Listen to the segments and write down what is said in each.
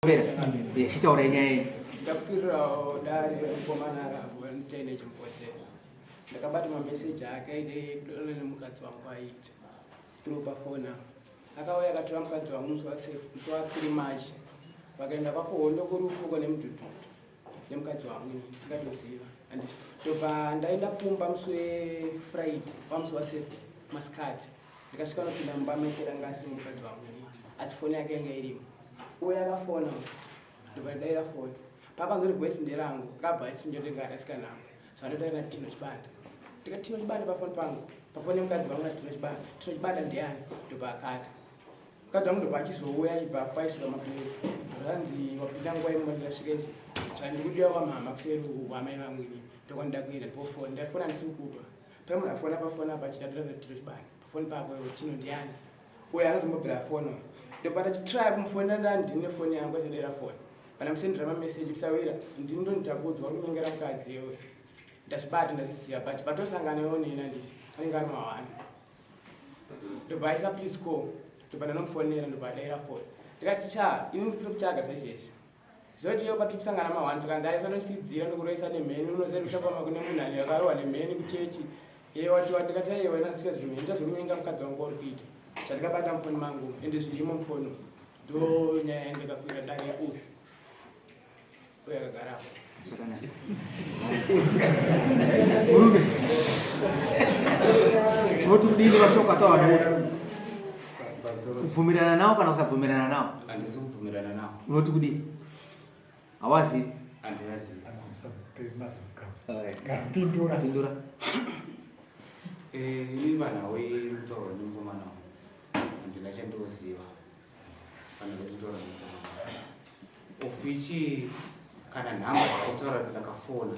Hita oranye ndapirirawo dare mukomana vanitaine chimbodzera ndakabata mamesseji ake aide kudonana nemukadzi wangu aita through pafoni akauya akatora mukadzi wangu musi wa 3 March vakaenda kwakohondo kurufuko nemudhudhudhu nemukadzi wangu ini ndisikatoziva ndobva ndaenda kumba musi weFriday pamusi wa7 masikati ndikasvika nopinda mumba mekera ngasi mukadzi wangu ini asi foni yake yanga irimo uya akafona ndobva ndaira foni pakanzori voice nderangu kabva chinjotenga arasikanangu zvandotaira Tino Chibanda ndikati Tino Chibanda pafoni pangu pafoni yemukadzi vangu na Tino Chibanda ndiani ndobva akata mukadzi wangu ndobva achizouya ibva paisuka mapurezi zvanzi wapinda nguva imwe ndasvika izvi zvandikudiwa kwamama kuseri hwamai vangu ini ndokwandoda kuenda ndipofoni ndafona ndisikuba paimunhu afona pafoni apa achitatora Tino Chibanda pafoni pako Tino ndiani uya anotombobvira foni ndobva ndachitry kumufonera ndine foni yangu asedera foni kana musendera mameseji kusawira ndinonditakudzwa kunyengera mukadzi iwe ndazvibata ndazviziva but patosanganawo nina nditi anenge ari mawani ndobva aisa please call ndobva ndanomufonera ndobva adaira foni ndikati ini ndikutokutsvaga zvaizvezvi zoti iyo patiri kusangana mawani tokanzi aisa ndochikidzira ndokuroisa nemheni unoziva kuchapama kune munhani yakarohwa nemheni kuchechi watiwa ndikati aiwa inazvika zvimheni ndazvokunyenga mukadzi wangu uri kuita zvandikabata mufoni mangu ende zvirimo mufoni ndo nyaya yandikakwira dare yaushu uye akagarapo Murume unotudini vashoka toa vanoti kubvumirana navo kana kusabvumirana navo? Handisi kubvumirana navo. Unoti kudini? Hawazi? Handiwazi. Pindura. Ini vanhu wekutaura nemukomana wangu handina chandoziva vanhu vekutaura nemukomana wangu ofichi kana nhamba dzakutaura ndakafona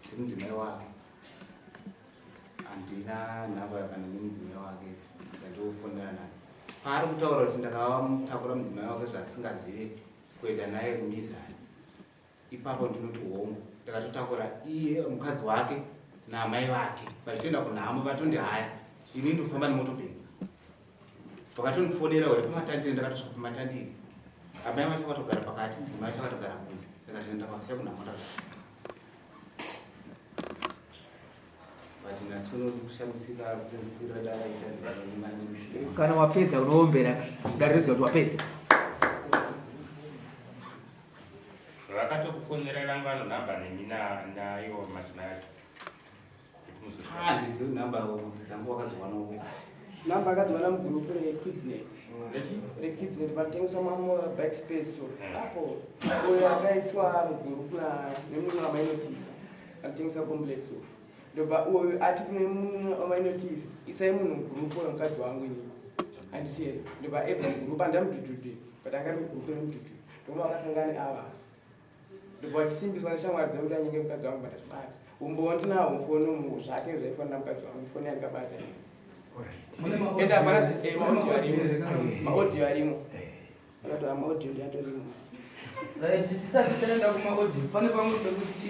dzemudzimai wake handina nhamba kana nemudzimai wake dzandofonera nadzo paari kutaura kuti ndakavamutakura mudzimai wake zvaasingazive kuenda naye kumizani ipapo ndinoti hongu ndakatotakura iye mukadzi wake namai vake vachitoenda kunhamo vatondihaya ini ndofamba nemotobheki vakatondifonera uya pamatandiri ndakatosva pamatandiri amai vacho vakatogara pakati mudzimai vacho vakatogara kunze ndakati ndakasiya kunhamo but nasifuno kushamisika kukwira dara itadziraimani kana wapedza unoombera dariziva kuti wapedza vakatokufonera rangano nhamba nemina naiwo machina yacho handisi nhamba dzangu wakazowana namba akadzwana mugurupu rekidsnet patengeswa mamo backspace apo uyo akaiswa mugurupu nemunhu wamainotisi akutengesa complex ndobva uyo ati kune munhu wamainotisi isai munhu mugurupu wemukadzi wangu ini handisiye ndobva ebva mugurupu handamudhudhudhu but angari mugurupu remudhudhudhu ndomwe vakasangana ava ndobva vachisimbiswa neshamwari dzekuti anyenge mukadzi wangu batazvibata umbondinawo mufoni zvake zvaifanira mukadzi wangu foni yandikabata enda apana maaudio arimo akatora maaudio ndiatorimo tisati taenda kumaaudio pane pamwe pekuti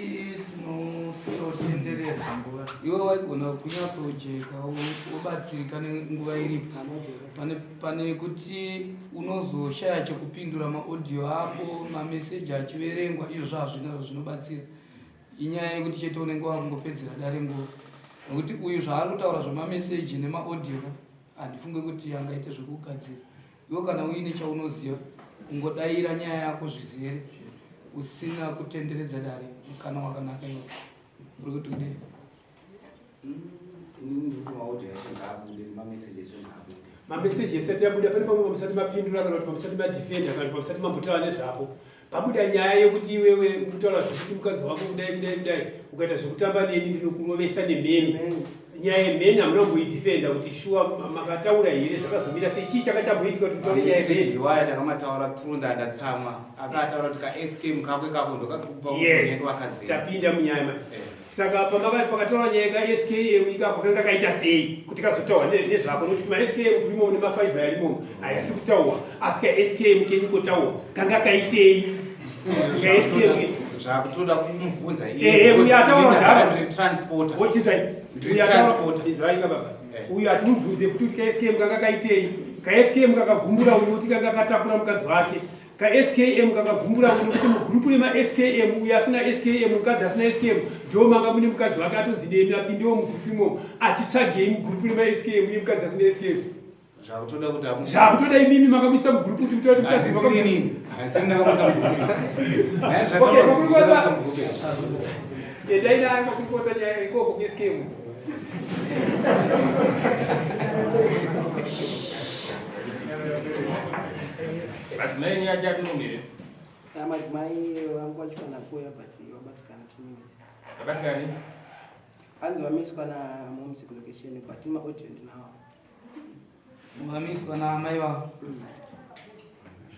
tinosorotenderedza nguva iwe waigona kunyatsojeka wobatsirika nenguva iripo pane kuti unozoshaya chekupindura maaudio ako mameseji achiverengwa izvo hazvina zvinobatsira inyaya yekuti chete unenge wakungopedzera dare nguva nokuti uyu zvaari kutaura zvemameseji nemaaudio handifunge kuti angaite zvekugadzira iwo kana uine chaunoziva ungodaira nyaya yako zvizere usina kutenderedza dare kana wakanaka iwo uri kuti kudii mameseji esati yabuda pane pamwe pamusati mapindura kana kuti pamusati madifenda kana kuti pamusati mambotaura nezvapo pabuda nyaya yekuti iwewe kutaura zvekuti mukadzi wako kudai ukaita zvekutamba neni ndinokurovesa nemheni nyaya yemheni hamuna kumboidifenda kuti shuwa makataura here zvakazomira sei chii chakachamboitika kuti utaure nyaya yemheni waya takamataura turunda ndatsamwa akataura kuti kaescape kakwe kako ndokakuvakadzi tapinda munyaya mai saka pakataura nyaya kaSKM ikako kanga kaita sei kuti kazotaura nezvako nokuti maSKM turimo nemafaiva arimo hayasi kutaura asi kaSKM kenyikotaura kanga kaitei zvakutoda kumubvunza uyu hatimubvunze futi kuti kaSKM kanga kaitei kaSKM kakagumbura uyu kuti kanga katakura mukadzi wake ka SKM kakagumbura kuti mugrupu rema SKM uya asina SKM mukadzi asina SKM ndio manga mune mukadzi wake atonzidemi apindewo mugrupu imomo achitsvagei mugrupu rema SKM uye mukadzi asina SKM zvakutoda kuti zvakutoda imimi makamisa mugrupu kuti mutauri mukadzi handisirini handisini ndakamisa mugrupu endaina makurukota nyaya ikoko kuSKM madzimai ni aja tunomire madzimai vangu vachifana kuya but vabatikana tumire abatikani anzi vamiswa na music location but maaudio ndinawo mamiswa na amai vavo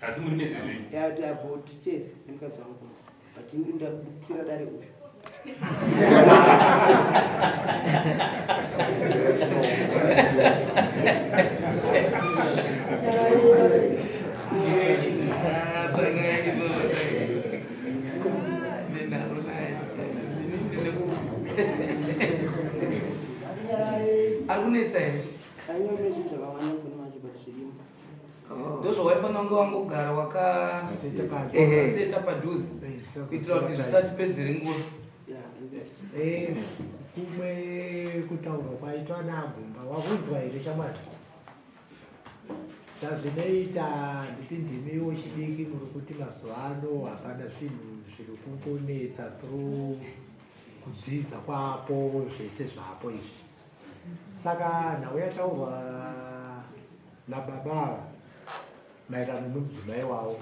asi muri mesezvi yati about chase nemukadzi wangu but ndakwira dare uyu arikunetsa here anyomezvi zvakawanya kune manje but zvirimo ndozvawaifanira kunge wangogara wakaseta padhuze kuitira kuti zvisatipedzere nguva kumwe kutaurwa kwaitwa naagumba wabvunzwa here shamwari zvazvinoita nditi ndimiwo chidiki muri kuti mazuva ano hapana zvinhu zviri kungonetsa through kudzidza kwapo zvese zvapo izvi saka nhau yataurwa nababa maererano nomudzimai wavo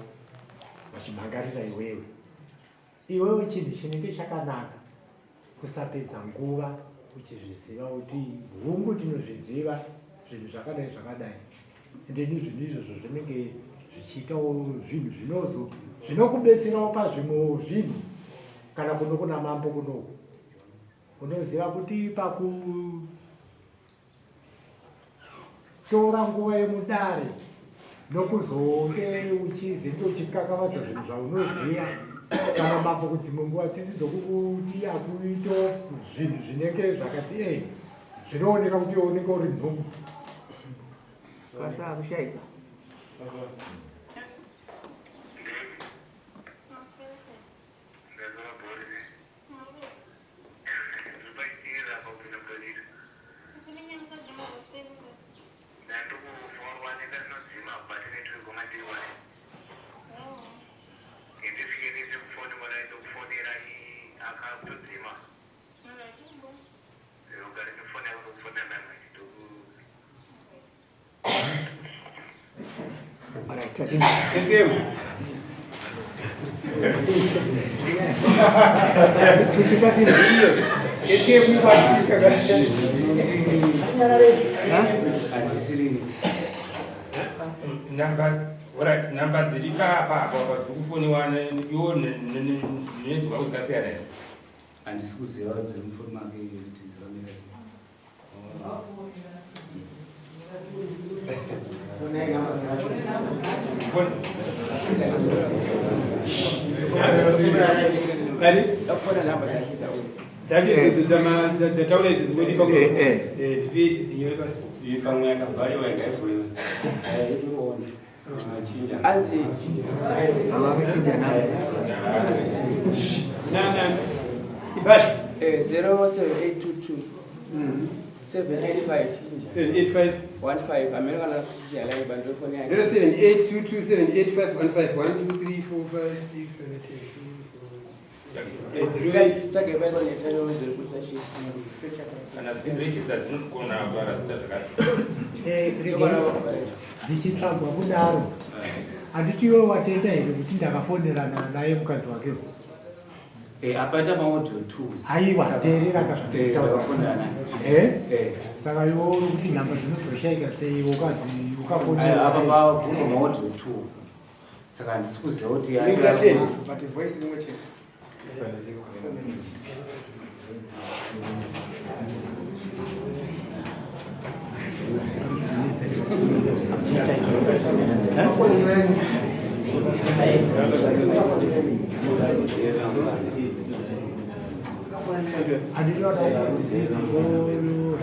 vachimhangarira iwewe chinhu chinenge chakanaka kusapedza nguva uchizviziva kuti hungu tinozviziva zvinhu zvakadai ende nezvinhu izvozvo zvinenge zvichiitawo zvinhu zvinokubetserawo pazvimwewo zvinhu kana kuno kuna mambo kunoku unoziva kuti pakutora nguva yemudare nokuzonge uchizenge uchikakamadza zvinhu zvaunoziva kana mambo kudzimwe nguva tsitsi dzokuti akuito zvinhu zvinenge zvakati zvinooneka kuti oneka uri nhungu Kasa kushaika. namba dziri papa kufoniwa iwo nenzuva kuzikasiyana here handisi kuziva dziri mufoni make kuti dzakamira dzataura idzi dzimweni pamwe yakabhariwa ingaivhuiwa anzi ibasha 07822 785 785 15 amene kana tuchichiyalai bando ifoni yake 07822785151 2 3 4 5 6 7 tsage bairo netano ziri kuisa chii kana dzichiregista dzinokona kuvara zita zvakati dzichitsvagwa kudaro handiti iwe watenda here kuti ndakafonerana naye mukadzi wake apaita maaudio tools aiwa teerera kazvakafonana saka iwe uri kuti nhamba dzinozoshaika sei ukadzi ukafonera apa pavhunwa maaudio tool saka handisi kuziva kuti but voice limwe chete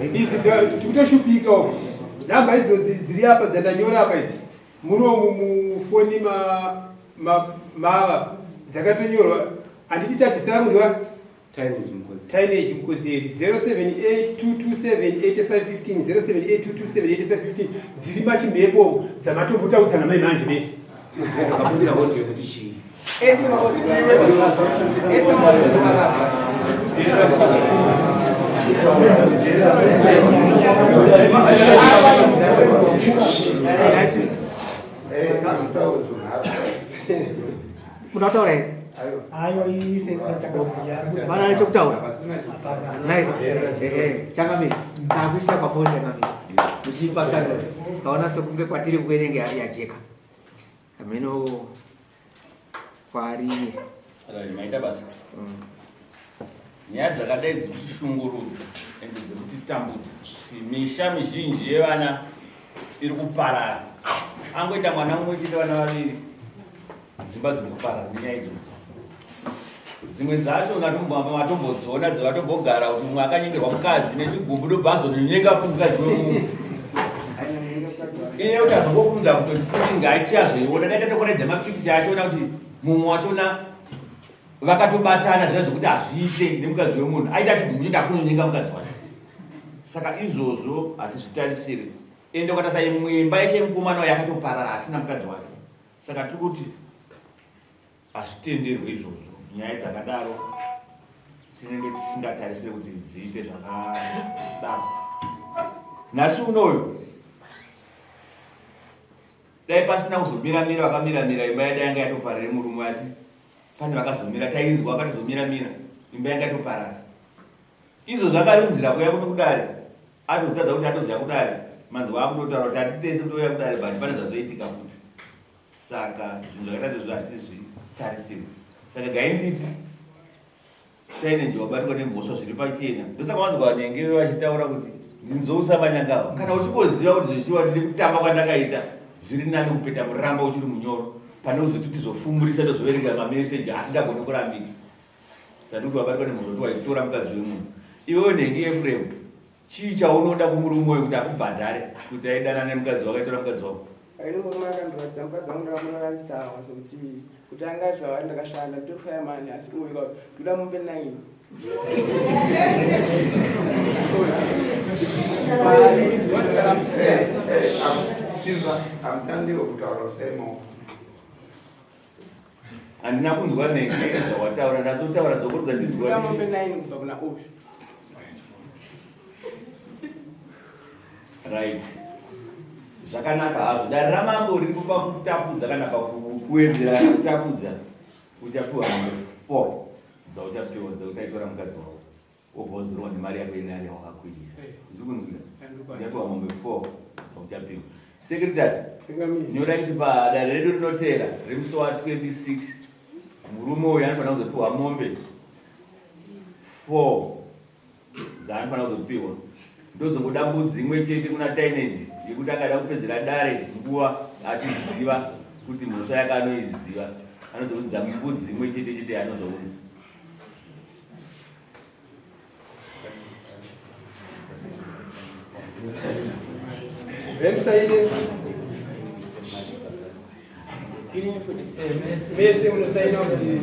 idzi tikutoshuphika uko nhamba idzo dziri apa dzandanyora apa idzi muno mufoni mava dzakatonyorwa handiti tatisira kundiwa Tiny Mkodzeri 0782278515 dziri machimhepo dzamatombotaudza mai manje mese dzakabuza wote kuti chii Munotaura here? Ayo ise Mana nechokutaura? Nai, changamire. Takuisa papo changamire. Muchipa kano. Kaona sekunge kwatiri kuverenga yajeka. Ameno kwari. Maita basa. Nyaya dzakadai dzikushungurudza ende dzekutitambudza kuti misha mizhinji yevana iri kuparara. Angoita mwana mumwe chete vana vaviri. Dzimba dzinoparara nenyaya idzodzo. Dzimwe dzacho matombodziona dzavatombogara kuti mumwe akanyengerwa mukadzi nechigumbu ndobvazo nonyenga mukadzi wemunhu. Iye kuti azongokudza kuti ngaichazoiona dai tatokoredza mapikicha achona kuti mumwe wachona vakatobatana zvina zvokuti hazviite nemukadzi wemunhu aita chigumbu choti akunonyenga mukadzi wacho. Saka izvozvo hatizvitarisire. Ende ukatarisa imba yeshe mukomana yakatoparara asina mukadzi wake. Saka tiri kuti hazvitenderwe izvozvo. Nyaya dzakadaro tinenge tisingatarisire kuti dziite zvakadaro. Nhasi unoyo dai pasina kuzomira-mira vakamira-mira imba yada yanga yatoparara murume asi pane vakazomira tainzwa vakatozomira-mira imba yanga yatoparara. Izvo zvakarunzira kuya kuno kudare atozotadza kuti atoziva kudare manzi waakutotaura kuti hatitese kutouya kudare bani pane zvazoitika futi. Saka zvinhu zvakaita izvozvo hatizvitarisire. Saka gainditi taine njiwabatwa nemhosva zviri pachena. Ndosaka wanzwa nenge vachitaura kuti ndinzousa manyangava. Kana uchingoziva kuti zvichiwa ndiri kutamba kwandakaita zviri nani kupeta muramba uchiri munyoro pane kuzoti tizofumurisa tozoverenga mameseji asingagoni kurambika. Saka ndikuti wabatwa nemhosva kuti waitora mukadzi wemunhu. Iwewe nhengi Efuremu, chii chaunoda kumurume uyu kuti akubhadhare kuti aidana nemukadzi wako aitora mukadzi wako? Murume akandiratidza mukadzi wangu ndakamuratidza kuti anga zvava ndakashanda nditofaya mani asi uyu ndoda mupe 9. Handina kunzwa nenge zvawataura ndatotaura dzokurudza ndinzwa mupe 9 kubva kuna Osho. Right. Zvakanaka hazvo. Dare ramambo riri kupa kutapudza kana pakuwedzera kutapudza uchapiwa mambo 4 dzauchapiwa dzautaitora mukadzi wako wobvonzorwa nemari yako inari yawakakwirisa. Ndikunzwira uchapiwa mambo 4 dzauchapiwa. Sekretary, nyoda kuti padare redu rinotera remusi wa 26 murume uyu anofanira kuzopiwa mombe 4 dzaanofanira kuzopiwa. Ndozongoda mbudzi imwe chete kuna Taineji yekuti akada kupedzera dare nguva atiziva kuti mhosva yake anoiziva. Anozoudza mbudzi imwe chete chete yaanozoudza. Mese unosaina kuti